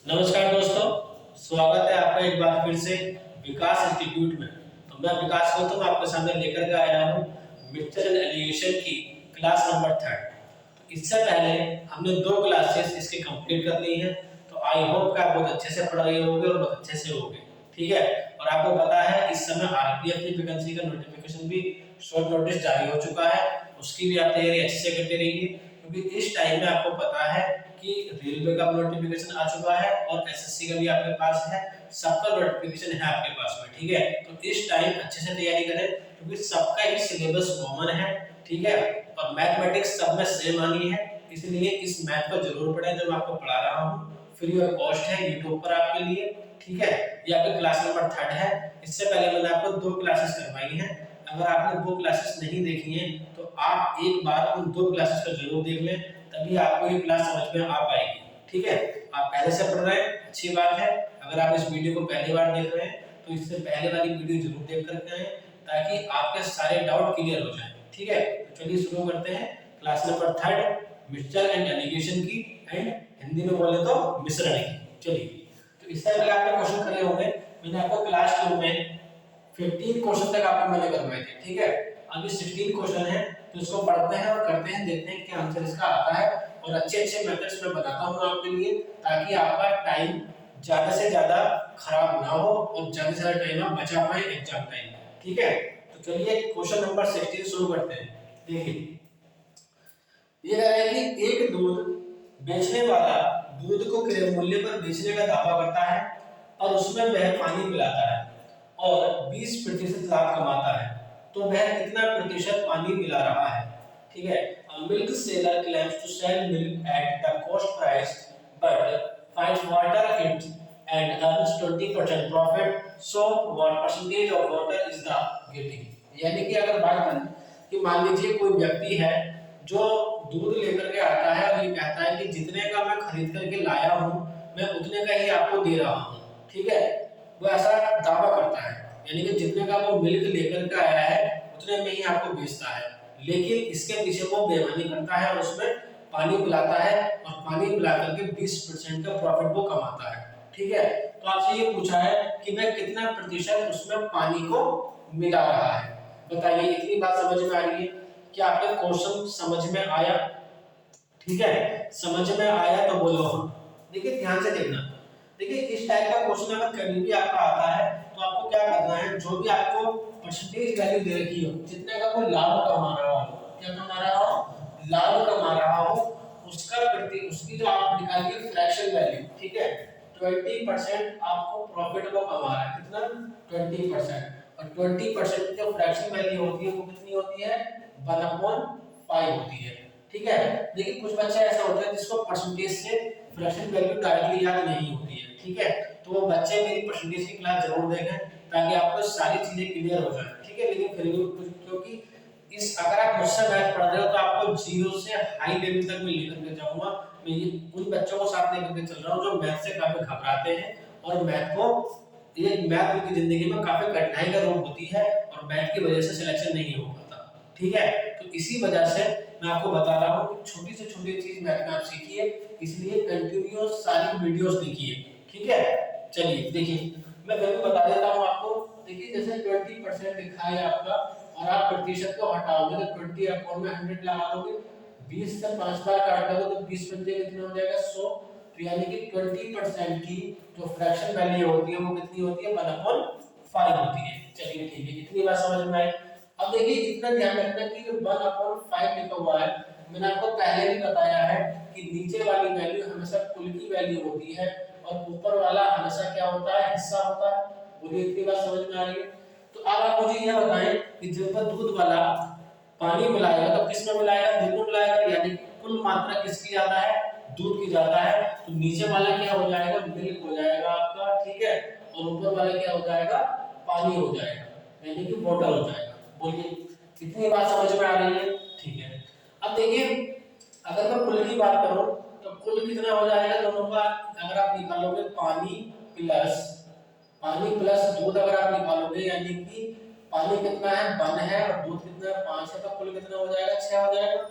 नमस्कार दोस्तों, स्वागत है आपका एक बार फिर से विकास इंस्टीट्यूट में। तो मैं विकास गौतम आपके सामने लेकर के आया हूँ मिक्सचर एंड एलिगेशन की क्लास नंबर 3। तो इससे पहले हमने 2 क्लासेस इसकी कंप्लीट कर ली हैं। तो आई होप कि आप बहुत अच्छे से पढ़ रहे होंगे और बहुत अच्छे से होंगे, ठीक है। और आपको पता है इस समय आरपीएफ की वैकेंसी का नोटिफिकेशन भी शॉर्ट नोटिस जारी हो चुका है, उसकी भी आप तैयारी अच्छे से करते रहिए, क्योंकि इस टाइम में आपको पता है कि रेलवे का नोटिफिकेशन आ चुका है और एसएससी का भी आपके पास है, सबका नोटिफिकेशन है आपके पास में, ठीक है। तो इस टाइम अच्छे से तैयारी करें, क्योंकि सबका ही सिलेबस कॉमन है, ठीक है। और मैथमेटिक्स सब में सेम आनी है, इसलिए इस मैथ को जरूर पढ़ें जो मैं आपको पढ़ा रहा हूँ। फ्री ऑफ कॉस्ट है यूट्यूब पर आपके लिए, ठीक है। ये आपकी क्लास नंबर 3 है। इससे पहले मैंने आपको 2 क्लासेस करवाई हैं। अगर आपने 2 क्लासेस नहीं देखी हैं तो आप एक बार उन 2 क्लासेस को जरूर देख लें, तभी आपको ये क्लास समझ में आ पाएगी, ठीक है। आप पहले से पढ़ रहे हैं, अच्छी बात है। अगर आप इस वीडियो को पहली बार देख रहे हैं तो इससे पहले वाली वीडियो जरूर देख करके आए, ताकि आपके सारे डाउट क्लियर हो जाएं, ठीक है। तो चलिए शुरू करते हैं class number 3 mixture and allegation की, एंड हिंदी में बोले तो मिश्रण की। चलिए, तो इससे पहले आपने क्वेश्चन करे होंगे, मैंने आपको क्लास 2 में 15 क्वेश्चन तक आपको मैंने करवाए थे, ठीक है। अभी 16 क्वेश्चन है, तो इसको पढ़ते हैं और करते हैं, देखते हैं क्या आंसर इसका आता है। और अच्छे अच्छे मेथड्स में बताता हूं आपके लिए, ताकि आपका टाइम ज्यादा से ज्यादा खराब ना हो और ज्यादा से ज्यादा टाइम आप बचा पाए एग्जाम टाइम, ठीक है। तो चलिए क्वेश्चन नंबर 16 शुरू करते हैं। देखिए, ये कह रहा है कि एक दूध बेचने वाला दूध को क्रय मूल्य पर बेचने का दावा करता है और उसमें वह पानी मिलाता है और 20% लाभ कमाता है, तो वह कितना प्रतिशत पानी मिला रहा है, ठीक है। Milk seller claims to sell milk at the cost price but finds water it and earns 20% profit, so what percentage of water is the getting। यानी कि अगर बात करें कि मान लीजिए कोई व्यक्ति है जो दूध लेकर के आता है और ये कहता है कि जितने का मैं खरीद करके लाया हूं मैं उतने का ही आपको दे रहा हूं, ठीक है। वो ऐसा दावा करता है, यानी कि जितने का वो मिल्क लेकर के आया है उतने में ही आपको बेचता है, लेकिन इसके पीछे वो बेईमानी करता है और उसमें पानी पिलाता है और पानी पिला करके 20% का प्रॉफिट वो कमाता है, ठीक है। तो आपसे ये पूछा है कि वह कितना प्रतिशत उसमें पानी को मिला रहा है। बताइए, इतनी बात समझ में आ रही है? क्या आपका क्वेश्चन समझ में आया? ठीक है, समझ में आया तो बोलो हाँ। देखिए ध्यान से देखना, देखिए इस टाइप का क्वेश्चन अगर कभी भी आपका आता है तो आपको क्या करना है, जो भी आपको परसेंटेज वैल्यू दे रखी हो, जितने का कोई लाभ कमा रहा हो, क्या कमा रहा हो, लाभ कमा रहा हो, उसकी जो आप निकालिए फ्रैक्शन वैल्यू, ठीक है। 20% आपको प्रॉफिट वो कमा रहा है, कितना 20%, और 20% की जो फ्रैक्शन वैल्यू होती है वो कितनी होती है 1/5 होती है, ठीक है। देखिए कुछ बच्चे ऐसा होता है जिसको परसेंटेज से फ्रैक्शन वैल्यू डायरेक्टली याद नहीं होती है, ठीक है। तो वो बच्चे मेरी परसेंटेज की क्लास जरूर देखें, ताकि आपको सारी चीजें क्लियर हो जाए, ठीक है। लेकिन फिर भी क्योंकि इस अगर आप मुझसे मैथ पढ़ रहे हो तो आपको 0 से हाई लेवल तक मैं लेकर के जाऊंगा। मैं ये उन बच्चों को साथ लेकर के चल रहा हूँ जो मैथ से काफी घबराते हैं और मैथ को मैथ उनकी जिंदगी में काफी कठिनाई का रूप होती है और मैथ की वजह से सिलेक्शन नहीं हो पाता, ठीक है। तो इसी वजह से मैं आपको बता रहा हूँ कि छोटी से छोटी चीज मैथ में आप सीखिए, इसलिए कंटिन्यूअस सारी वीडियोस देखिए, ठीक है। चलिए देखिए, मैं फिर भी बता देता हूँ आपको। देखिए जैसे 20% लिखा है आपका और आप प्रतिशत को हटाओगे तो 20 अपॉन में 100 लगा दोगे, 20 से 5 बार काट दोगे तो 20 बन जाएगा, कितना हो जाएगा 100। तो यानी कि 20% की जो फ्रैक्शन वैल्यू होती है वो कितनी होती है 1/5 होती है। चलिए ठीक है, इतनी बात समझ में आई। अब देखिए इतना ध्यान रखना कि जो 1/5 लिखा हुआ है, मैंने आपको पहले भी बताया है कि नीचे वाली वैल्यू हमेशा कुल की वैल्यू होती है और ऊपर वाला हमेशा क्या होता है, हिस्सा होता है। बोलिए इतनी बात समझ में आ रही है? तो अब आप मुझे यह बताएं कि जब दूध वाला पानी मिलाएगा तो किस में मिलाएगा, दूध में मिलाएगा, यानी कुल मात्रा किसकी ज्यादा है, दूध की ज्यादा है। तो नीचे वाला क्या हो जाएगा, मिल्क हो जाएगा आपका, ठीक है। और ऊपर वाला क्या हो जाएगा, पानी हो जाएगा, यानी कि वाटर हो जाएगा। बोलिए कितनी बात समझ में आ रही है? ठीक है। अब देखिए अगर मैं कुल की बात करूं तो कुल कितना हो जाएगा दोनों का, अगर आप निकालोगे पानी प्लस दूध अगर आप निकालोगे, यानी कि पानी कितना है 1 है और दूध कितना है 5 है, तो कुल कितना हो जाएगा 6 हो जाएगा।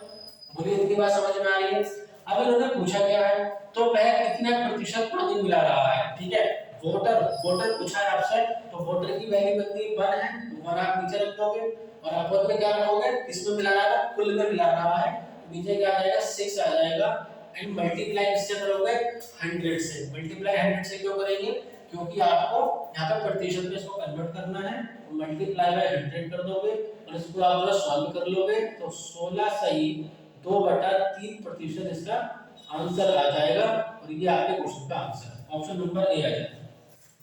बोलिए इतनी बात समझ में आ रही है? अब इन्होंने पूछा क्या है, तो वह कितना प्रतिशत पानी मिला रहा है, ठीक है। वाटर वाटर पूछा है आपसे, तो वाटर की वैल्यू कितनी 1 है, तो 1 आप नीचे रख दोगे और अपर में क्या रखोगे, किसमें मिला रहा है, कुल में मिला रहा है, नीचे क्या आ जाएगा 6 आ जाएगा एंड मल्टीप्लाई किससे करोगे 100 से। मल्टीप्लाई 100 से क्यों करेंगे, क्योंकि आपको यहाँ पे प्रतिशत में इसको कन्वर्ट करना है, तो मल्टीप्लाई बाय 100 कर दोगे और इसको आप जब सॉल्व कर लोगे तो 16 सही 2/3% इसका आंसर आ जाएगा और ये आपके क्वेश्चन का आंसर है, ऑप्शन नंबर ए आ जाएगा।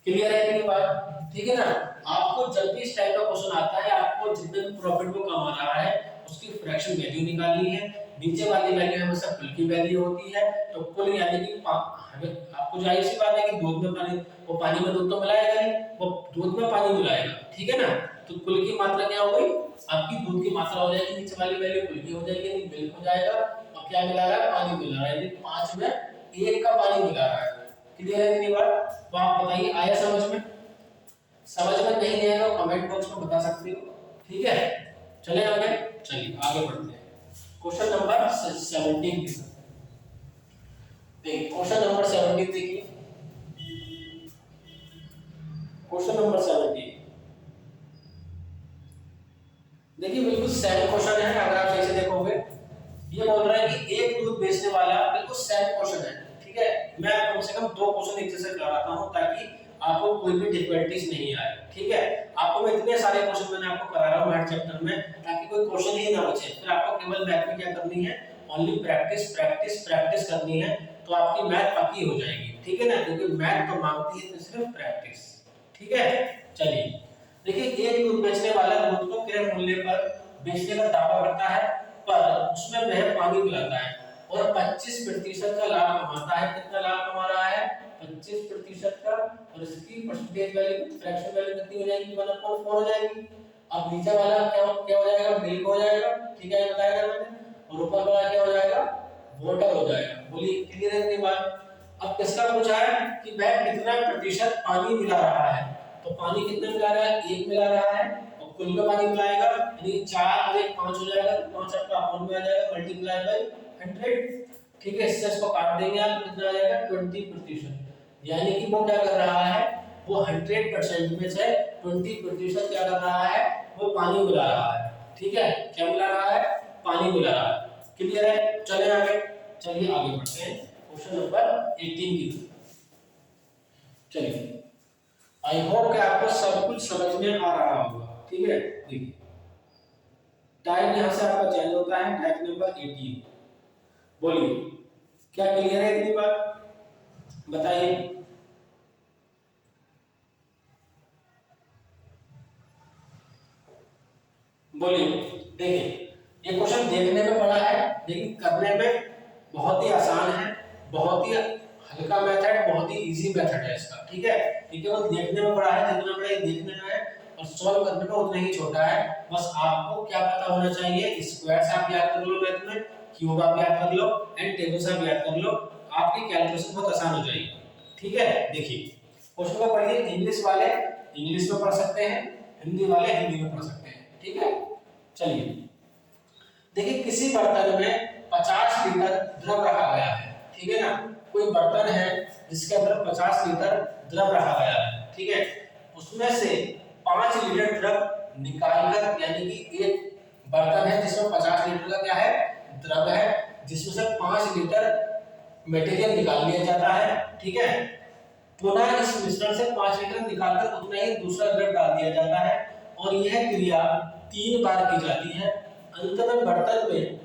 क्लियर है मेरी बात, ठीक है ना। आपको जब भी इस टाइप का क्वेश्चन आता है, आपको जितने भी प्रॉफिट वो कमा रहा है उसकी फ्रैक्शन वैल्यू निकालनी है, नीचे वाली वैल्यू हमेशा कुल की वैल्यू होती है, तो कुल यानी कि हमें आपको जाहिर सी बात है कि दूध में पानी, वो पानी में दूध तो मिलाएगा नहीं, वो दूध में पानी मिलाएगा, ठीक है ना। तो कुल की मात्रा क्या हो गई, आपकी दूध की मात्रा हो जाएगी, नीचे वाली वैल्यू कुल की हो जाएगी, यानी मिल्क हो जाएगा, और क्या मिला रहा है, पानी मिला रहा है, यानी 5 में 1 का पानी मिला रहा है। क्लियर है मेरी बात, तो आप बताइए आया समझ में, समझ में नहीं आया तो कमेंट बॉक्स में बता सकते हो, ठीक है। चले आगे, चलिए आगे बढ़ते हैं क्वेश्चन नंबर 17 की तरफ। देखिए क्वेश्चन नंबर 17 देखिए, क्वेश्चन नंबर 17 देखिए बिल्कुल सेम क्वेश्चन है, अगर आप ऐसे देखोगे ये बोल रहा है कि एक दूध बेचने वाला, बिल्कुल सेम क्वेश्चन है, ठीक है। मैं कम से कम 2 क्वेश्चन एक जैसे कराता हूं ताकि आपको कोई भी डिफिकल्टीज नहीं आए, ठीक है। आपको मैं इतने सारे क्वेश्चन मैंने आपको करा रहा हूं मैथ चैप्टर में ताकि कोई क्वेश्चन ही ना बचे, फिर आपको केवल मैथ में क्या करनी है, ओनली प्रैक्टिस प्रैक्टिस प्रैक्टिस करनी है, तो आपकी मैथ पक्की हो जाएगी, ठीक है ना, क्योंकि मैथ तो मांगती है सिर्फ प्रैक्टिस, ठीक है। चलिए देखिए, एक दूध बेचने वाला दूध को क्रय मूल्य पर बेचने का दावा करता है, पर उसमें वह पानी मिलाता है और 25% का लाभ कमाता है। कितना लाभ कमा रहा है, 25% का, और इसकी परसेंटेज वैल्यू फ्रैक्शन वैल्यू कितनी हो जाएगी, 1/4 हो जाएगी। अब नीचे वाला क्या हो जाएगा, मिल्क हो जाएगा, ठीक है, ये बताया था मैंने, और ऊपर वाला क्या हो जाएगा, वाटर हो जाएगा। बोलिए क्लियर है ये बात। अब किसका पूछा है कि वह कितना प्रतिशत पानी मिला रहा है, तो पानी कितना मिला रहा है, 1 मिला रहा है, और कुल में पानी मिलाएगा यानी 4 और 1 5 हो जाएगा, 5 आपका अपन में आ जाएगा मल्टीप्लाई बाय 100, ठीक है। इससे इसको काट देंगे आप, कितना आ जाएगा 20%, यानी कि वो क्या कर रहा है, वो 100% में से 20% क्या कर रहा है, वो पानी मिला रहा है, ठीक है। क्या मिला रहा है, पानी मिला रहा है। क्लियर है, चले आगे, चलिए आगे बढ़ते हैं क्वेश्चन नंबर 18 की। चलिए आई होप कि आपको सब कुछ समझ में आ रहा होगा, ठीक है। देखिए टाइप यहां से आपका चेंज होता है, टाइप नंबर 18। बोलिए क्या क्लियर है इतनी बात, बताइए। बोलिए, देखिए ये क्वेश्चन देखने में बड़ा है लेकिन करने में बहुत ही आसान है, बहुत ही हल्का मेथड, बहुत ही इजी मेथड है इसका, ठीक है। ये केवल देखने में बड़ा है, जितना बड़ा ये देखने में है और सॉल्व करने में उतना ही छोटा है। बस आपको क्या पता होना चाहिए, स्क्वायर्स आप याद कर लो मैथ में, क्यूब आप याद कर लो एंड टेबल्स आप याद कर लो, आपकी कैलकुलेशन बहुत आसान हो जाएगी, ठीक है। देखिए क्वेश्चन को पढ़िए, इंग्लिश वाले इंग्लिश में पढ़ सकते हैं, हिंदी वाले हिंदी में पढ़ सकते हैं, ठीक है। चलिए देखिए, किसी बर्तन में 50 लीटर द्रव रखा गया है, ठीक है ना। कोई बर्तन है जिसके अंदर 50 लीटर द्रव रखा गया है, ठीक है। उसमें से 5 लीटर द्रव निकालकर, यानी कि एक बर्तन है जिसमें 50 लीटर का क्या है, द्रव है, जिसमें से 5 लीटर मटेरियल निकाल लिया जाता है, ठीक है। पुनः इस मिश्रण से 5 लीटर निकालकर उतना ही दूसरा द्रव डाल दिया जाता है और यह क्रिया 3 बार की जाती है। अंत में बर्तन में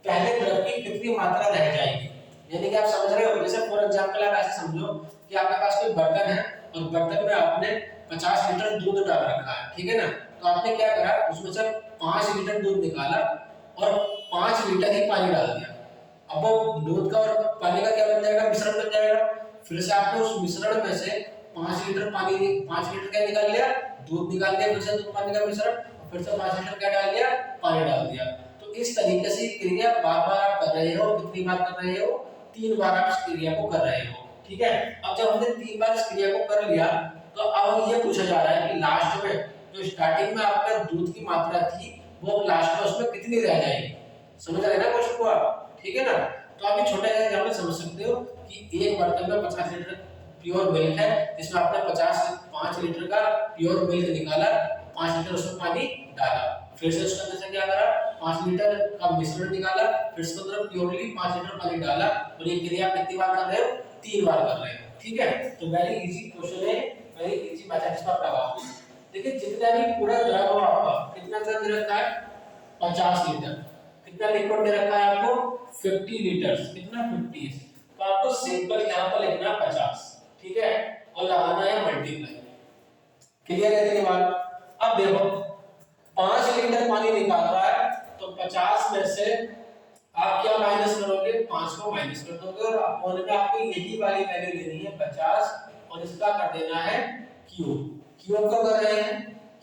पहले द्रव की कितनी मात्रा रह जाएगी, यानी कि आप समझ रहे हो। जैसे फॉर एग्जांपल आप ऐसे समझो कि आपके पास कोई बर्तन है और बर्तन में आपने 50 लीटर दूध डाल रखा है, ठीक है ना। तो आपने क्या करा, उसमें से 5 लीटर दूध निकाला और 5 लीटर ही पानी डाल दिया। अब वो दूध का और पानी का क्या बन जाएगा, मिश्रण बन जाएगा। फिर से आपने उस मिश्रण में से 5 लीटर पानी, 5 लीटर क्या निकाल लिया, दूध निकाल लिया, फिर से दूध पानी का मिश्रण, फिर से 5 लीटर क्या डाल दिया, पानी डाल दिया। तो इस तरीके से क्रिया बार-बार आप कर रहे हो। कितनी बार कर रहे हो, 3 बार आप इस क्रिया को कर रहे हो, ठीक है। अब जब हमने 3 बार इस क्रिया को कर लिया तो अब ये पूछा जा रहा है कि लास्ट में जो स्टार्टिंग में आपका दूध की मात्रा थी वो लास्ट में उसमें कितनी रह जाएगी। समझ रहे हैं ना क्वेश्चन को आप, ठीक है ना। तो आप ये छोटा सा एग्जांपल समझ सकते हो कि एक बर्तन में 50 लीटर प्योर मिल्क है, जिसमें आपने 5 लीटर का प्योर मिल्क निकाला, 5 लीटर उसमें पानी डाला, फिर से उसके अंदर से क्या करा, 5 लीटर का मिश्रण निकाला, फिर उसके अंदर प्योरली 5 लीटर पानी डाला, और ये क्रिया आप कितनी बार कर रहे हो, 3 बार कर रहे हो। ठीक है, तो वेरी इजी क्वेश्चन है, वेरी इजी मैथमेटिक्स का प्रभाव। देखिए जितना भी पूरा द्रव हो आपका, कितना द्रव दे रखा है, 50 लीटर, कितना लिक्विड दे रखा है आपको, 50 लीटर, कितना 50, तो आपको सिंपल यहां पर लिखना 50, ठीक है, और लगाना है मल्टीप्लाई। क्लियर है इतनी बात। अब देखो 5 लीटर पानी निकाल रहा है, तो 50 में से आप क्या माइनस करोगे, 5 को माइनस कर दोगे, और अपॉन में आपको यही वाली वैल्यू लेनी है 50, और इसका कर देना है क्यूब। क्यूब क्यों कर रहे हैं,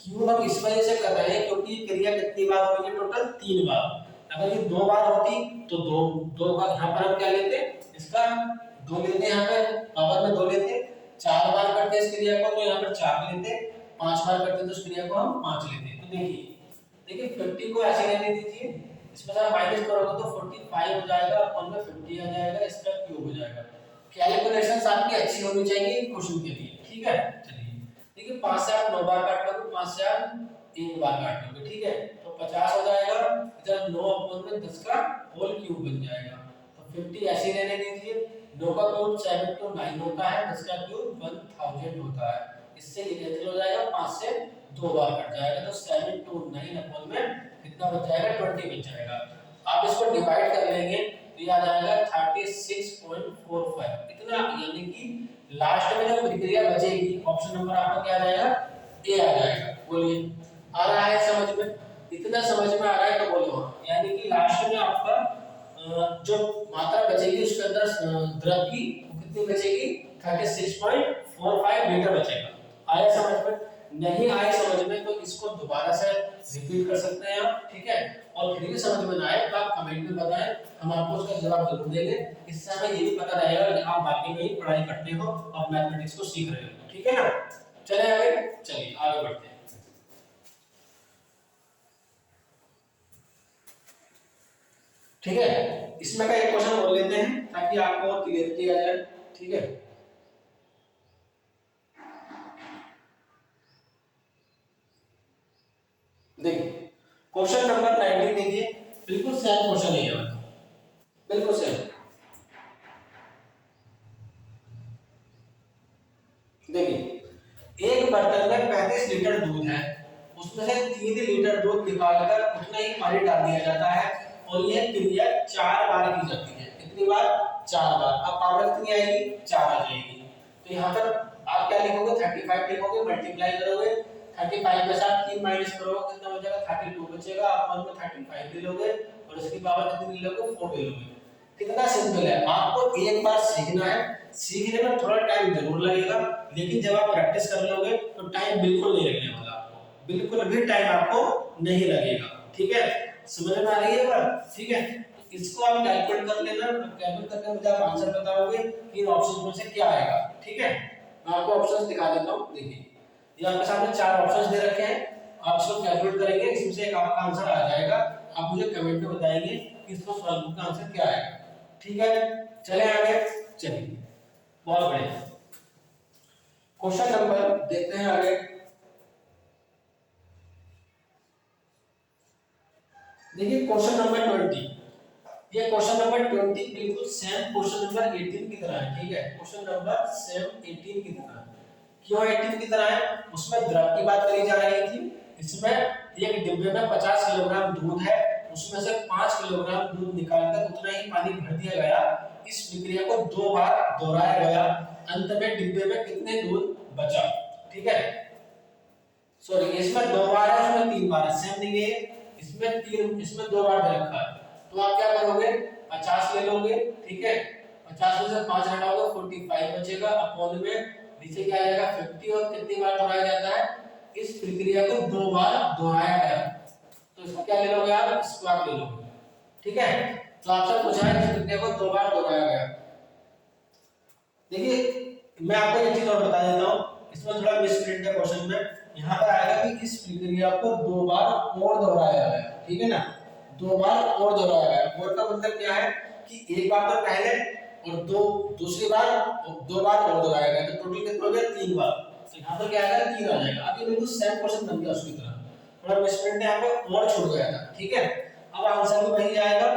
क्यूब हम इस वजह से कर रहे हैं क्योंकि क्रिया कितनी बार हो रही है, टोटल 3 बार। अगर ये 2 बार होती तो दो का यहाँ पर हम क्या लेते, इसका 2 लेते, यहाँ पे पावर में 2 लेते, 4 बार करते इस क्रिया को तो यहाँ पर 4 लेते, 5 बार करते तो इस क्रिया को हम 5 लेते। तो देखिए 50 को ऐसे रहने दीजिए, इसमें से माइनस करोगे तो 45 हो जाएगा, अपन में 50 आ जाएगा, इसका क्यूब हो जाएगा। कैलकुलेशंस आपकी अच्छी होनी चाहिए क्वेश्चन के लिए, ठीक है। चलिए देखिए 5 से आप 9 बार काट लोगे, 5 से आप 1 बार काट लोगे, ठीक है, तो 50 हो जाएगा, इधर 9 अपॉन में 10 का होल क्यूब बन जाएगा। तो 50 ऐसे रहने दीजिए, 9 का क्यूब 7 to 9 होता है, 10 का क्यूब 1000 होता है, इससे ये कैंसिल हो जाएगा, 5 से 2 बार कट जाएगा, तो 7 to 9 अपॉन में कितना बच जाएगा, 20 बच जाएगा। आप इसको डिवाइड कर लेंगे तो ये आ जाएगा 36.45, इतना, यानी कि लास्ट में जो प्रक्रिया बचेगी, ऑप्शन नंबर आपका क्या आ जाएगा, ए आ जाएगा। बोलिए आ रहा है समझ में, इतना समझ में आ रहा है तो बोलो हाँ। यानी कि लास्ट में आपका जो मात्रा बचेगी उसके अंदर द्रव की कितनी बचेगी, 36.45 लीटर बचेगा। आया समझ में, नहीं आए समझ में तो इसको दोबारा से रिपीट कर सकते हैं आप, ठीक है, और फिर भी समझ में ना आए तो आप कमेंट में बताएं, हम आपको उसका जवाब जरूर देंगे। इससे हमें ये भी पता रहेगा कि आप बाकी में ही पढ़ाई करते हो और मैथमेटिक्स को सीख रहे हो, ठीक है ना। चले आगे, चलिए आगे बढ़ते हैं। ठीक है, इसमें का एक क्वेश्चन बोल लेते हैं ताकि आपको और क्लियरिटी आ जाए, ठीक है। देखिए क्वेश्चन नंबर 19 देखिए, बिल्कुल सेम क्वेश्चन है ये, बिल्कुल सेम। देखिए एक बर्तन में 35 लीटर दूध है, उसमें से 3 लीटर दूध निकालकर उतना ही पानी डाल दिया जाता है, और यह क्रिया 4 बार की जाती है। कितनी बार, 4 बार। अब पावर कितनी आएगी, 4 आ जाएगी। तो यहाँ पर आप क्या लिखोगे, 35 लिखोगे, मल्टीप्लाई करोगे, 35 में से आप 3 माइनस करोगे, कितना बचेगा, 32 बचेगा, आप 35 ले लोगे, और इसकी पावर कितनी ले लोगे, 4 ले लोगे। कितना सिंपल है, आपको एक बार सीखना है, सीखने में थोड़ा टाइम जरूर लगेगा, लेकिन जब आप प्रैक्टिस कर लोगे तो टाइम बिल्कुल नहीं लगने वाला आपको, बिल्कुल भी टाइम आपको नहीं लगेगा, ठीक है। समझ में आ रही है बात, ठीक है। इसको आप कैलकुलेट कर लेना, कैलकुलेट करके मुझे आप आंसर बताओगे कि इन ऑप्शन में से क्या आएगा, ठीक है। मैं आपको ऑप्शंस दिखा देता हूं, देखिए ये आपके सामने 4 ऑप्शंस दे रखे हैं, आप इसको कैलकुलेट करेंगे, इसमें से एक आपका आंसर आ जाएगा, आप मुझे कमेंट में बताएंगे कि इसको सॉल्व का आंसर क्या आएगा, ठीक है। चले आगे, चलिए बहुत बढ़िया, क्वेश्चन नंबर देखते हैं आगे। देखिए क्वेश्चन नंबर 20, ये क्वेश्चन नंबर 20 बिल्कुल सेम क्वेश्चन नंबर 18 की तरह है, ठीक है। क्वेश्चन नंबर सेम 18 की तरह है। क्यों 18 की तरह है, उसमें द्रव की बात करी जा रही थी, इसमें एक डिब्बे में 50 किलोग्राम दूध है, उसमें से 5 किलोग्राम दूध निकालकर उतना ही पानी भर दिया गया, इस प्रक्रिया को 2 बार दोहराया गया, अंत में डिब्बे में कितने दूध बचा, ठीक है। सॉरी इसमें 2 बार है, उसमें 3 बार है, सेम नहीं है, इसमें 2 बार दे रखा है, तो आप क्या करोगे, 50 ले लोगे, ठीक है, 50 में से 5 हटाओगे 45 बचेगा, अपॉन में नीचे क्या आएगा 50, और कितनी बार दोहराया जाता है, इस प्रक्रिया को 2 बार दोहराया गया, तो इसको क्या ले लोगे आप, इसको आप ले लोगे, ठीक है। तो आपसे पूछा है इस प्रक्रिया को 2 बार दोहराया गया। देखिए मैं आपको एक चीज और बता देता हूं, इसमें थोड़ा मिसप्रिंट है क्वेश्चन में, यहाँ पर आएगा कि इस प्रक्रिया को 2 बार और दोहराया गया, ठीक है ना, 2 बार और दोहराया गया। और का मतलब क्या है, कि एक बार तो पहले और दूसरी बार और 2 बार और दोहराया गया, तो टोटल कितना हो गया 3 बार। तो यहाँ पर क्या आएगा 3 आ जाएगा। अब ये बिल्कुल सेम क्वेश्चन बन गया उसकी तरह, थोड़ा मिसप्रिंट यहाँ पे और छूट गया था, ठीक है। अब आंसर भी वही आएगा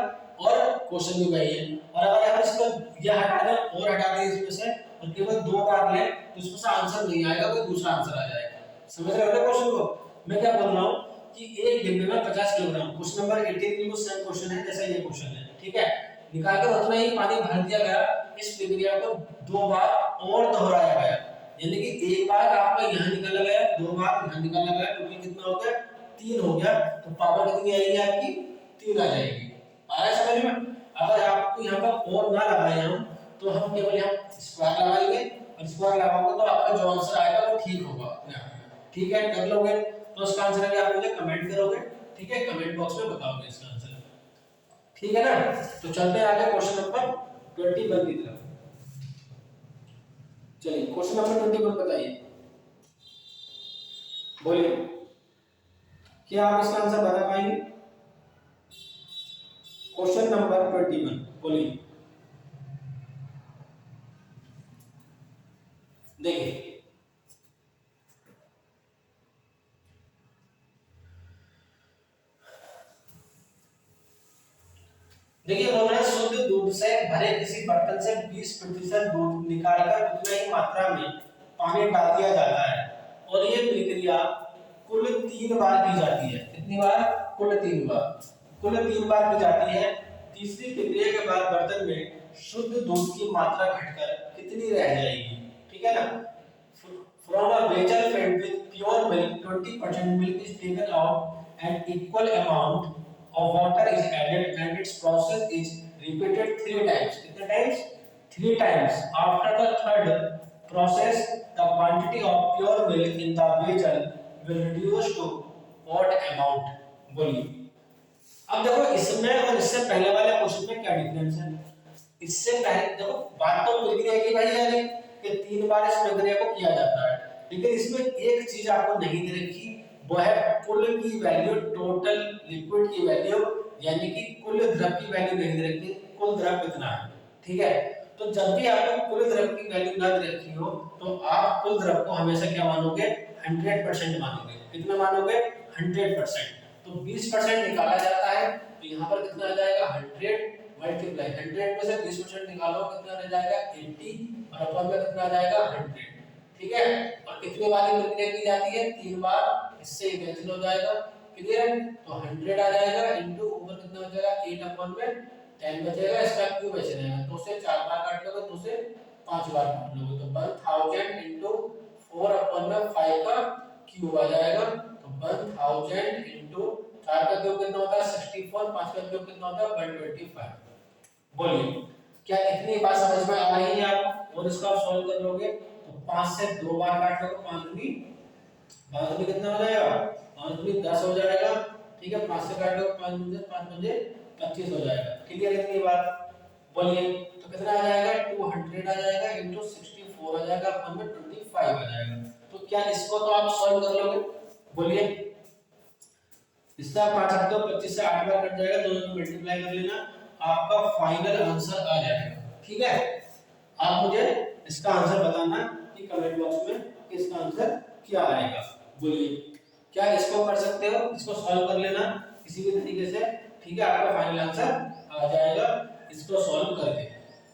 और क्वेश्चन भी वही है। और अगर आप इसको ये हटा दें और हटा दें इसमें से और केवल 2 बार लें तो इसमें से आंसर नहीं आएगा, कोई दूसरा आंसर आ जाएगा। समझ रहे हो क्वेश्चन को? मैं क्या बोल रहा हूँ कि एक डिब्बे में 50 किलोग्राम, क्वेश्चन नंबर 18 बिल्कुल सेम क्वेश्चन है जैसा ये क्वेश्चन है, ठीक है। निकाल कर उतना ही पानी भर दिया गया, इस प्रक्रिया को 2 बार और दोहराया गया, यानी कि एक बार आपका यहाँ निकाला गया, 2 बार यहाँ निकाला गया, टोटल कितना हो गया 3 हो गया। तो पावर कितनी आएगी आपकी 3 आ जाएगी। आ रहा है समझ में? अगर आपको यहाँ पर और ना लगाए हम तो हम केवल यहाँ स्क्वायर लगाएंगे और स्क्वायर लगाओगे तो आपका जो आंसर आएगा वो ठीक होगा अपने आप में, ठीक है। कर लोगे तो उसका आंसर अगर आप मुझे कमेंट करोगे, ठीक है, कमेंट बॉक्स में बताओगे इसका आंसर, ठीक है ना। तो चलते हैं आगे क्वेश्चन नंबर 21 की तरफ। चलिए क्वेश्चन नंबर 21 बताइए, बोलिए क्या आप इसका आंसर बता पाएंगे? क्वेश्चन नंबर 21 बोलिए। देखिए देखिए बोल रहे हैं शुद्ध दूध से भरे किसी बर्तन से 20% दूध निकालकर उतनी ही मात्रा में पानी डाल दिया जाता है और ये प्रक्रिया कुल 3 बार की जाती है। कितनी बार? कुल 3 बार। कुल 3 बार की जाती है। तीसरी प्रक्रिया के बाद बर्तन में शुद्ध दूध की मात्रा घटकर कितनी रह जाएगी, ठीक है ना। From a vessel filled with pure milk, 20% milk is taken out and equal amount of water is added and its process is repeated 3 times. कितने times? 3 times. After the third process, the quantity of pure milk in the vessel will reduce to what amount? बोलिए। अब देखो इसमें और इससे पहले वाले question में क्या डिफरेंस है? इससे पहले देखो बात तो प्रक्रिया की भाई है कि 3 बार इस प्रक्रिया को किया जाता है, लेकिन इसमें एक चीज आपको नहीं दे रखी, वो है कुल की वैल्यू, टोटल लिक्विड की वैल्यू, यानी कि कुल द्रव की वैल्यू नहीं दे रखी, कुल द्रव कितना है, ठीक है। तो जब भी आपको कुल द्रव की वैल्यू ना दे रखी हो तो आप कुल द्रव को हमेशा क्या मानोगे? 100% मानोगे। कितना मानोगे? 100%। तो 20% निकाला जाता है तो यहाँ पर कितना आ जाएगा? 100 मल्टीप्लाई 100 में से 20% निकालो कितना रह जाएगा? 80 और अपन में कितना आ जाएगा? 100, ठीक है। और कितनी बार ये प्रक्रिया की जाती है? 3 बार। इससे ये कैंसिल हो जाएगा, क्लियर है। तो 100 आ जाएगा इनटू ऊपर कितना हो जाएगा? 8 अपन में 10 बचेगा, इसका क्यूब बच जाएगा। तो उसे 4 बार काट लोगे तो उसे 5 बार काट लोगे तो 1000 इनटू 4 अपन में 5 का क्यूब आ जाएगा। तो 1000 इनटू 4 का क्यूब कितना होता है? 64, 5 का क्यूब कितना होता है? 125। बोलिए क्या इतनी बात समझ में आ रही है आपको? और इसको आप सॉल्व कर लोगे तो 5 से 2 बार काट लोगे, 5 दूनी कितना हो जाएगा? 5 दूनी 10 हो जाएगा, ठीक है। 5 से काट लोगे 5 दूनी 5 पंजे 25 हो जाएगा, क्लियर है इतनी बात? बोलिए तो कितना आ जाएगा? 200 आ जाएगा इनटू 64 आ जाएगा, अपन में 25 आ जाएगा। तो क्या इसको तो आप सॉल्व कर लोगे? बोलिए इसका आप काट सकते हो, 25 से 8 बार कट जाएगा, दोनों को मल्टीप्लाई कर लेना, आपका फाइनल आंसर आ जाएगा, ठीक है। आप मुझे इसका आंसर बताना कि कमेंट बॉक्स में कि इसका आंसर क्या आएगा। बोलिए क्या इसको कर सकते हो? इसको सॉल्व कर लेना किसी भी तरीके से, ठीक है, आपका फाइनल आंसर आ जाएगा इसको सॉल्व करके।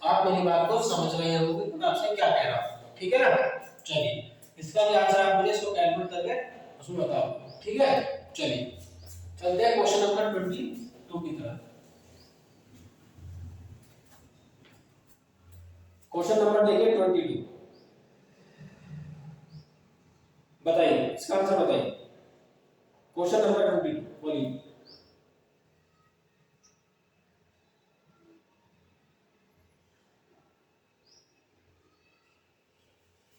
आप मेरी बात को समझ रहे होंगे कि मैं आपसे क्या कह रहा हूं, ठीक है ना। चलिए इसका भी आंसर आप मुझे इसको कैलकुलेट करके उसमें बताओ, ठीक है। चलिए चलते हैं क्वेश्चन नंबर 22 की तरफ। क्वेश्चन नंबर देखिए 22, बताइए इसका आंसर बताइए। क्वेश्चन नंबर 22 बोलिए।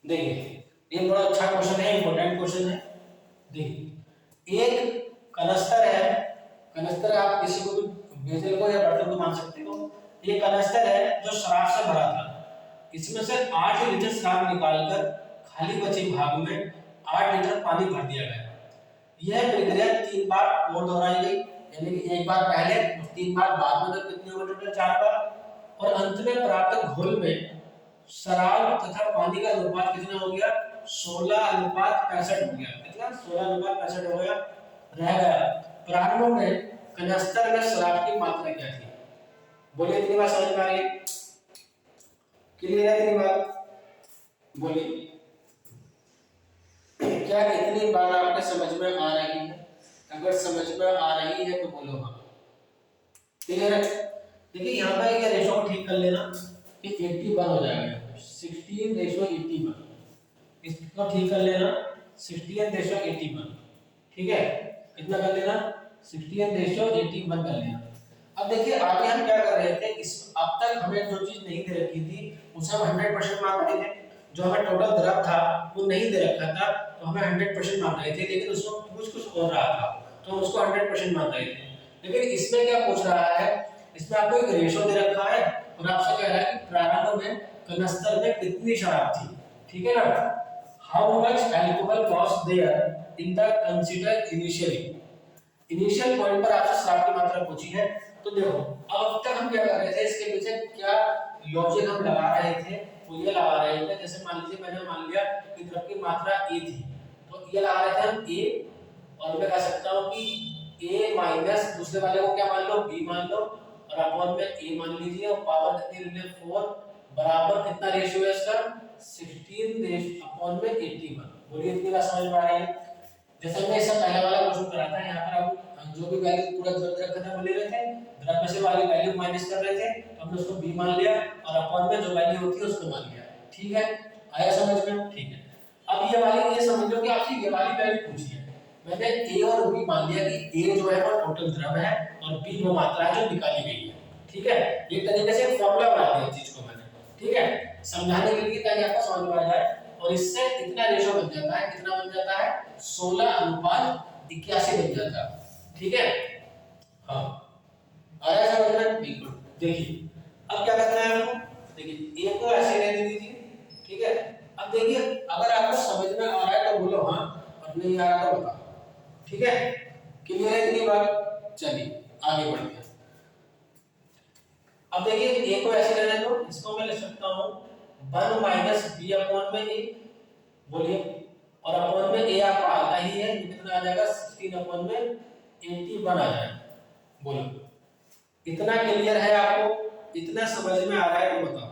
देखिए ये बड़ा अच्छा क्वेश्चन है, इंपॉर्टेंट क्वेश्चन है। देखिए एक कनस्तर है, कनस्तर आप किसी को भी वेसल को या बर्तन को मान सकते हो। ये कनस्तर है जो शराब से भरा था, इसमें से 8 लीटर शराब निकालकर खाली बचे भाग में 8 लीटर पानी भर दिया गया। यह प्रक्रिया 3 बार और दोहराई गई, यानी कि एक बार पहले और 3 बार बाद में, तो कितनी होगी टोटल? 4 बार। और अंत में प्राप्त घोल में शराब तथा पानी का अनुपात कितना हो गया? 16:65 हो गया। कितना? 16:65 हो गया। रह गया प्रारंभ में कनस्तर में शराब की मात्रा क्या थी? बोलिए, इतनी बात समझ में आ रही है? क्लियर है इतनी बात? बोलिए, क्या इतनी बात आपके समझ में आ रही है? अगर समझ में आ रही है तो बोलो हाँ। क्लियर है? देखिए यहाँ पे ये रेशो को ठीक कर लेना कि 81 हो जाएगा, 16:81। इसको ठीक कर लेना 16:81। ठीक है, कितना कर लेना? 16:81 कर लेना। अब देखिए आगे हम क्या कर रहे थे, इस अब तक हमें जो चीज नहीं दे रखी थी उसे हम 100% मान रहे थे। जो हमें टोटल द्रव था वो नहीं दे रखा था तो हमें 100% मान रहे थे, लेकिन उसमें कुछ हो रहा था तो हम उसको 100% मान रहे थे। लेकिन इसमें क्या पूछ रहा है, इसमें आपको एक रेशो दे रखा है और आपसे कह रहा है कि प्रारंभ में कनस्तर में कितनी शराब थी। ठीक है ना? How much alcohol was there in the consider initially. Initial point पर आपसे शराब की मात्रा पूछी है। तो देखो अब तक हम क्या कर रहे थे, इसके पीछे क्या लॉजिक हम लगा रहे थे, वो ये लगा रहे थे, जैसे मान लीजिए मैंने मान लिया कि द्रव की मात्रा ए थी तो ये लगा रहे थे हम ए, और मैं कह सकता हूं कि a माइनस दूसरे वाले को क्या मान लो, b मान लो, और अपॉन में a मान लीजिए, और पावर कितनी ले ली 4 बराबर कितना रेशियो है इसका 16 अपॉन में 81। बोलिए इतनी बात समझ में आ रही है? जैसे हमने इससे पहले वाला क्वेश्चन करा था, यहाँ पर हम जो भी वैल्यू पूरा द्रव रखा था वो ले रहे थे, द्रव में से वाली वैल्यू माइनस कर रहे थे, तो हमने उसको b मान लिया और अपॉन में जो वैल्यू होती है उसको मान लिया। ठीक है, आया समझ में? ठीक है, अब ये वाली ये समझ लो कि आपसे ये वाली वैल्यू पूछी है। मैंने a और b मान लिया कि a जो है वो टोटल द्रव है और b वो मात्रा है जो निकाली गई है। ठीक है, एक तरीके से फॉर्मूला बना दिया चीज को मैंने। ठीक है, समझाने के लिए ताकि आपको समझ में आ जाए। और इससे कितना रेशो बन जाता है, कितना बन जाता है 16:81 बन जाता है। ठीक है, हाँ आया समझ में? बिल्कुल। देखिए अब क्या करना है आपको, देखिए a को ऐसे रहने दीजिए। ठीक है, अब देखिए अगर आपको समझ में आ रहा है तो बोलो हाँ, और नहीं आ रहा तो बताओ। ठीक है, क्लियर है इतनी बात? चलिए आगे बढ़ते हैं। अब देखिए a को ऐसे रहने दो, इसको मैं लिख सकता हूं 1 माइनस b अपॉन में a। बोलिए, और अपॉन में a आपका आता ही है, कितना आ जाएगा 16 अपॉन में 81 आ जाएगा। बोलो इतना क्लियर है आपको? इतना समझ में आ रहा है तो बताओ।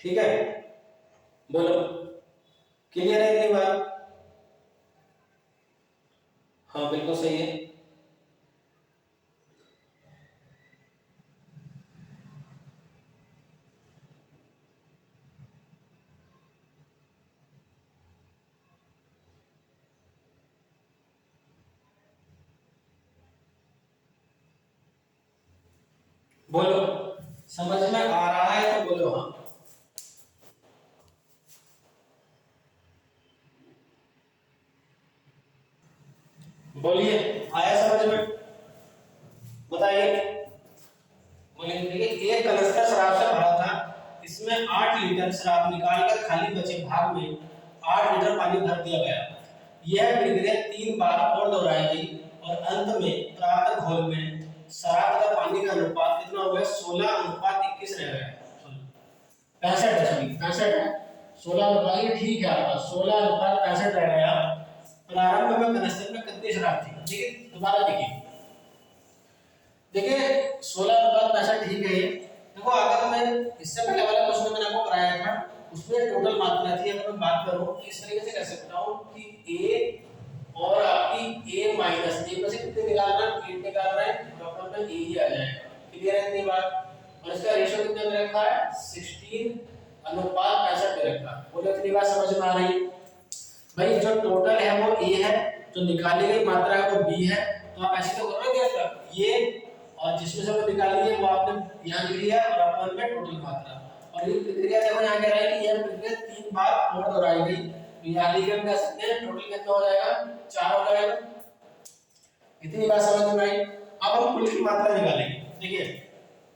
ठीक है, बोलो क्लियर है इतनी बात? हाँ बिल्कुल सही है। बोलो समझ में आ रहा है तो बोलो हाँ। बोलिए आया समझ में? बताइए। बोलिए देखिए एक कनस्तर शराब से भरा था, इसमें 8 लीटर शराब निकालकर खाली बचे भाग में 8 लीटर पानी भर दिया गया। यह प्रक्रिया 3 बार और दोहराई गई और अंत में प्राप्त घोल में शराब तथा पानी का अनुपात कितना हो गया 16:21 रह गया। 65 है, सॉरी 65 है, 16 ठीक है आपका 16:65 रह गया। प्रारंभ में कनस्तर में कितनी शराब थी? देखिए दोबारा देखिए, देखिए 16:65 ठीक है। देखो अगर मैं इससे पहले वाला क्वेश्चन मैंने आपको कराया था उसमें टोटल मात्रा थी, अगर मैं बात करूं तो इस तरीके से कह सकता हूं कि a और आपकी a माइनस a में से कितने निकालना, 8 निकालना है तो अपन में a ही आ जाएगा। क्लियर है इतनी बात? और इसका रेशियो कितना दे रखा है 16:65 दे रखा है। बोलो इतनी बात समझ में आ रही है? भाई जो टोटल है वो a है, जो निकाली गई मात्रा है वो b है, तो आप ऐसे तो करोगे ये और जिसमें से वो निकाली है वो आपने यहाँ लिख लिया और अपन में टोटल मात्रा। और ये प्रक्रिया देखो यहाँ कह रहा है कि यह प्रक्रिया 3 बार और दोहराई गई, तो यहाँ लिख कर कह सकते हैं टोटल कितना हो जाएगा 4 हो जाएगा। इतनी बात समझ में आई? अब हम कुल की मात्रा निकालेंगे। देखिए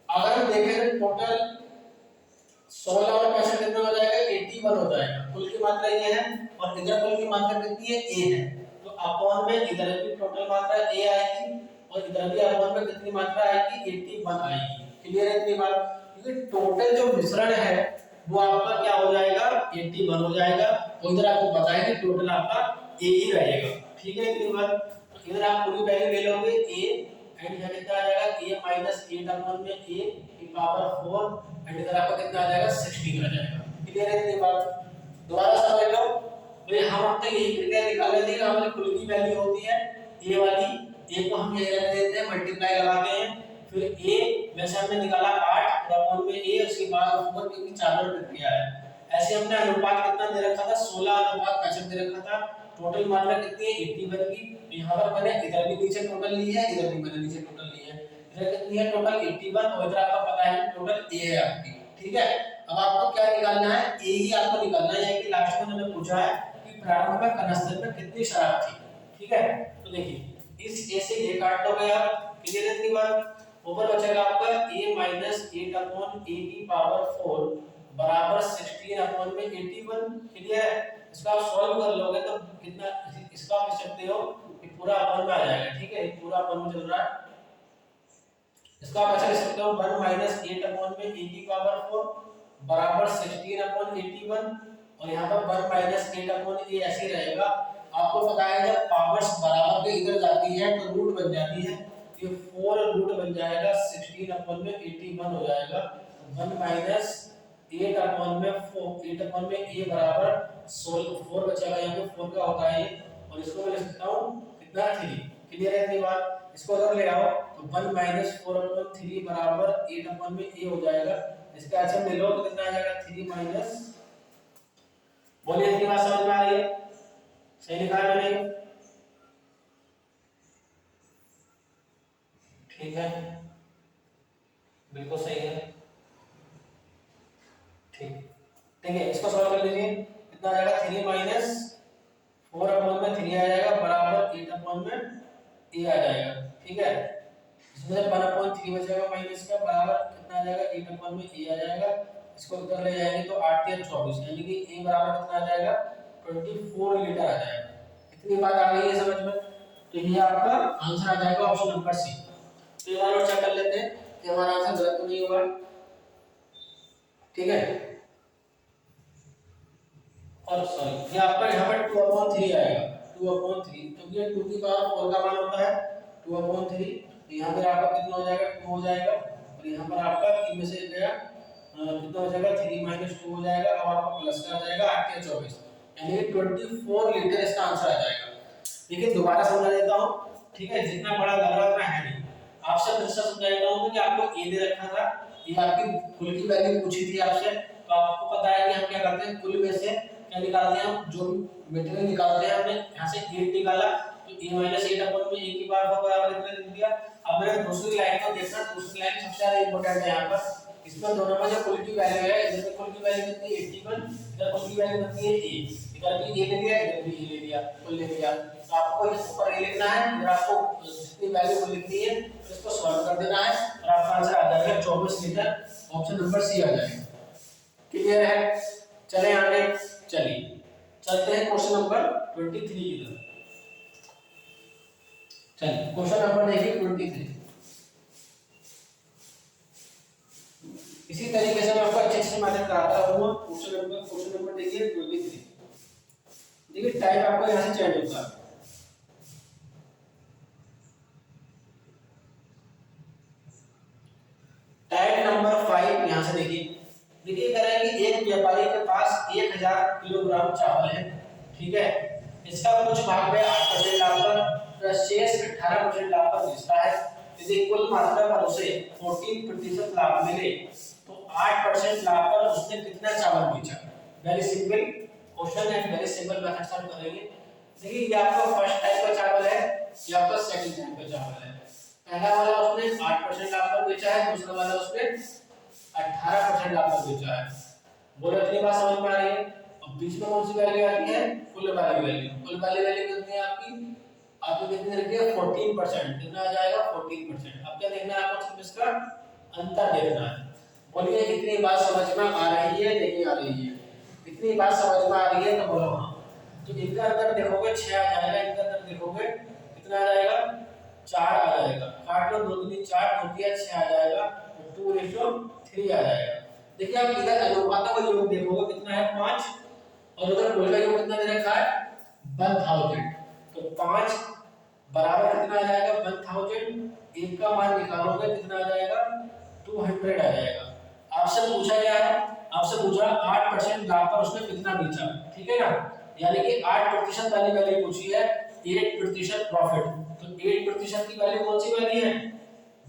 अगर हम देखें तो टोटल 16 और 65 कितना हो जाएगा 81 हो जाएगा। कुल की मात्रा ये है और इधर कुल की मात्रा कितनी है a है, तो अपॉन में इधर की टोटल मात्रा a आएगी और इधर भी अपॉन में कितनी मात्रा आएगी 81 आएगी। क्लियर है इतनी बात? क्योंकि टोटल जो मिश्रण है वो आपका क्या हो जाएगा 81 हो जाएगा और इधर आपको पता है कि टोटल आपका a ही रहेगा। ठीक है इतनी बात? तो इधर आप पूरी वैल्यू ले लोगे a एंड यहाँ कितना आ जाएगा a माइनस 8 अपॉन में a की पावर 4 एंड इधर आपका कितना आ जाएगा 16 आ जाएगा। क्लियर है इतनी बात? दोबारा समझ लो भाई हम अब तक यही क्रिया निकाल रहे थे हमारी कुल की वैल्यू होती है a वाली a को हम ये रख देते हैं मल्टीप्लाई लगाते हैं फिर a वैसे हमने निकाला 8 और अपॉन में a उसके बाद 4 क्योंकि चालू प्रक्रिया है। ऐसे हमने अनुपात कितना दे रखा था 16:65 दे रखा था। टोटल मात्रा कितनी है 81 की। यहां पर मैंने इधर भी नीचे टोटल ली है इधर भी मैंने नीचे टोटल ली है। इधर कितनी है टोटल 81 और इधर आपका पता है टोटल a है आपकी। ठीक है अब आपको क्या निकालना है a ही आपको निकालना है कि लास्ट में मैंने पूछा है कि प्रारंभ में कनस्तर में कितनी शराब थी। ठीक है तो देखिए इस a से a काट दोगे आप। क्लियर है इतनी बात? ऊपर बचेगा आपका a माइनस 8 अपॉन a की पावर 4 बराबर 16 अपॉन में 81। क्लियर है? इसका आप सॉल्व कर लोगे तो कितना इसका आप लिख सकते हो कि पूरा अपॉन में आ जाएगा। ठीक है पूरा अपॉन में चल रहा है। इसका आप ऐसे लिख सकते हो 1 माइनस 8 अपॉन में a की पावर 4 बराबर 16 अपॉन 81 और यहाँ पर 1 माइनस 8 अपॉन a ऐसे ही रहेगा। आपको पता है जब पावर्स बराबर के इधर जाती है तो रूट बन जाती है। ये 4 रूट बन जाएगा 16 अपॉन में 81 हो जाएगा 1 माइनस 8 अपॉन में 4 8 अपॉन में a बराबर 4 बचेगा यहाँ पे 4 का होता है ये और इसको मैं लिख सकता हूँ कितना 3। क्लियर है इतनी बात? इसको अगर ले आओ तो 1 माइनस 4 अपॉन 3 बराबर 8 अपॉन में a हो जाएगा। इसका आंसर ले लो तो कितना आ जाएगा 3 माइनस। बोलिए इतनी बात समझ में आ रही है? सही लिखा है मैंने? ठीक है बिल्कुल सही है। ठीक है इसको सॉल्व कर लीजिए कितना आ जाएगा 3 माइनस 4 अपॉन में 3 आ जाएगा बराबर 8 अपॉन में a आ जाएगा। ठीक है इसमें से 1 अपॉन 3 बचेगा माइनस का बराबर कितना आ जाएगा 8 अपॉन में a आ जाएगा। इसको उधर ले जाएंगे तो 8 या 24 यानी कि a बराबर कितना आ जाएगा 24 लीटर आ जाएगा। इतनी बात आ गई है समझ में? तो ये आपका आंसर आ जाएगा ऑप्शन नंबर सी। तो ये वाला चेक कर लेते हैं कि हमारा आंसर गलत तो नहीं होगा। ठीक है और सॉरी ये आपका यहाँ पर 2/3 आएगा 2/3 क्योंकि ये 2 की पावर 4 का मान होता है 2/3। यहाँ पर आपका कितना हो जाएगा 2 हो जाएगा और यहाँ पर आपका 3 में से गया कितना हो जाएगा 3 माइनस 2 हो जाएगा। अब आपका प्लस का आ जाएगा 8 या 24 यानी 24 लीटर इसका आंसर आ जाएगा। देखिए दोबारा समझा देता हूँ। ठीक है जितना बड़ा लग रहा उतना है नहीं। आपसे फिर से समझा देता हूँ कि आपको a दे रखा था ये आपकी कुल की वैल्यू पूछी थी आपसे तो आपको पता है कि हम क्या करते हैं कुल में से क्या निकालते हैं हम जो मटेरियल निकालते हैं हमने यहाँ से 8 निकाला तो a माइनस 8 अपॉन में a की पावर बराबर इतना लिख दिया। अब मैंने दूसरी लाइन को देखना दूसरी लाइन सबसे ज्यादा इंपॉर्टेंट है यहाँ पर। इसमें दोनों में जो कुल की वैल्यू है इधर कुल की वैल्यू कितनी 81 इधर कुल की वैल्यू कितनी है a इधर भी a ले लिया इधर भी a ले लिया कुल ले लिया। तो आपको इस ऊपर a लिखना है इधर आपको जितनी वैल्यू को लिखनी है तो इसको सॉल्व कर देना है और आपका आंसर आ जाएगा 24 लीटर ऑप्शन नंबर सी आ जाएगा। क्लियर है? चलें आगे चलिए चलते हैं क्वेश्चन नंबर 23 की तरफ। चलिए क्वेश्चन नंबर देखिए 23। इसी तरीके से मैं आपको अच्छे से मैथड कराता हूं। क्वेश्चन नंबर देखिए 23। देखिए टाइप आपका यहां से चेंज होगा। टाइप नंबर 5 यहां से देखिए कह रहा है कि एक व्यापारी के पास 1000 किलोग्राम चावल है। ठीक है इसका कुछ भाग में 8% लाभ पर शेष 18% लाभ पर बेचता है। यदि कुल मात्रा पर उसे 14% लाभ मिले तो 8% लाभ पर उसने कितना चावल बेचा। वेरी सिंपल क्वेश्चन है वेरी सिंपल मेथड से हम करेंगे। देखिए ये आपका फर्स्ट टाइप का चावल है ये आपका सेकंड टाइप का चावल है। पहला वाला उसने 8% लाभ पर बेचा है दूसरा वाला उसने 18% लाभ पर बेचा है। बोलो इतनी बात समझ में आ रही है? अब बीच में कौन सी वैल्यू आती है कुल वाली वैल्यू। कुल वाली वैल्यू कितनी है आपकी कितनी रखी है 14%। कितना आ जाएगा 14%। अब क्या देखना है आपको सिर्फ इसका अंतर देखना है। बोलिए इतनी बात समझ में आ रही है नहीं आ रही है? इतनी बात समझ में आ रही है तो बोलो हाँ। तो इनका अंतर देखोगे 6 आ जाएगा इनका अंतर देखोगे कितना आ जाएगा 4 आ जाएगा। काट लो 2 3 4 2 6 आ जाएगा 2:3 आ जाएगा। देखिए आप इधर अनुपातों का योग देखोगे कितना है 5 और उधर मोल का योग कितना दे रखा है 1000। तो 5 बराबर कितना आ जाएगा 1000, एक का मान निकालोगे कितना आ जाएगा 200 आ जाएगा। आपसे पूछा क्या है, आपसे पूछा 8% लाभ पर उसने कितना बेचा, ठीक है ना, यानी कि 8% वाली वैल्यू पूछी है 8% प्रॉफिट। तो 8% की वैल्यू कौन सी वाली है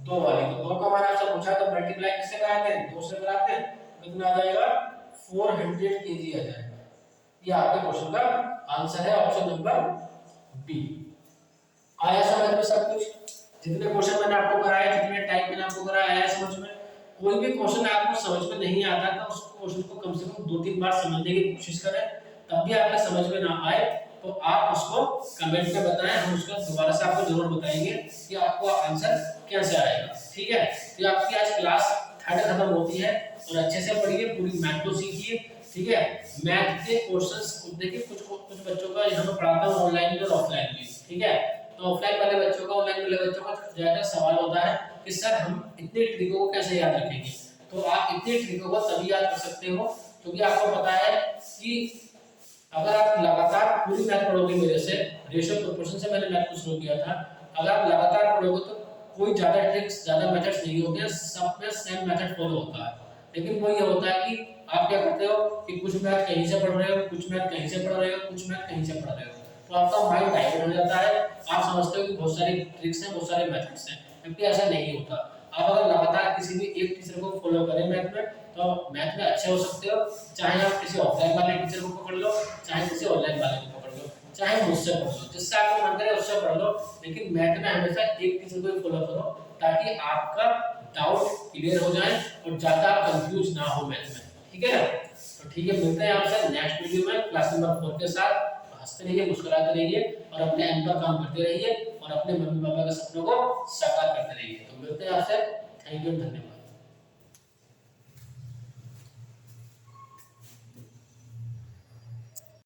2 वाली। तो 2 का मान आपसे पूछा तो मल्टीप्लाई किससे कराते हैं 2 से कराते हैं, कितना आ जाएगा 400 केजी आ जाएगा। ये आपके क्वेश्चन का आंसर है ऑप्शन नंबर बी। आया समझ में सब कुछ, जितने क्वेश्चन मैंने आपको कराए, जितने टाइप मैंने आपको कराया, आया समझ में। कोई भी क्वेश्चन आपको समझ में नहीं आता तो उस क्वेश्चन को कम से कम 2-3 बार समझने की कोशिश करें, तब भी आपको समझ में ना आए तो आप उसको कमेंट में बताएं, हम उसका दोबारा से आपको जरूर बताएंगे कि आपको आंसर कैसे आएगा, ठीक है। तो आपकी आज क्लास 3 खत्म होती है और अच्छे से पढ़िए, पूरी मैथ को सीखिए, ठीक है। मैथ के क्वेश्चंस देखिए कुछ बच्चों का यहाँ पे पढ़ाता हूँ ऑनलाइन भी और ऑफलाइन भी, ठीक है। तो ऑफलाइन वाले बच्चों का ऑनलाइन वाले बच्चों का ज्यादा सवाल होता है कि सर हम इतने ट्रिकों को कैसे याद रखेंगे। तो आप इतने ट्रिकों को तभी याद कर सकते हो क्योंकि आपको पता है कि अगर आप लगातार पूरी मैथ पढ़ोगे मेरे से, रेशियो प्रोपोर्शन से मैंने मैथ को शुरू किया था, अगर आप लगातार पढ़ोगे तो कोई ज्यादा ट्रिक्स ज्यादा मेथड्स नहीं होते हैं, सब में सेम मेथड फॉलो होता है। लेकिन वो ये होता है कि आप क्या करते हो कि कुछ मैथ कहीं से पढ़ रहे हो, कुछ मैथ कहीं से पढ़ रहे हो, कुछ मैथ कहीं से पढ़ रहे हो, तो आपका माइंड डाइवर्ट हो जाता है। आप समझते हो कि बहुत सारी ट्रिक्स हैं, बहुत सारे मेथड्स हैं, जबकि ऐसा नहीं होता। आप अगर लगातार किसी भी एक टीचर को फॉलो करें मैथ में तो मैथ में अच्छे हो सकते हो, चाहे आप किसी ऑफलाइन वाले टीचर को पकड़ लो, चाहे किसी ऑनलाइन वाले को पकड़ लो, चाहे मुझसे पढ़ लो, जिससे आपको मन करे उससे पढ़ लो, लेकिन मैथ में हमेशा एक टीचर को ही फॉलो करो ताकि आपका डाउट क्लियर हो जाए और ज्यादा कंफ्यूज ना हो मैथ में, ठीक है ना। तो ठीक है, मिलते हैं आपसे नेक्स्ट वीडियो में क्लास नंबर 4 के साथ। हंसते रहिए, मुस्कुराते रहिए और अपने एम पर काम करते रहिए और अपने मम्मी पापा के सपनों को साकार करते रहिए। तो मिलते हैं आपसे, थैंक यू, धन्यवाद।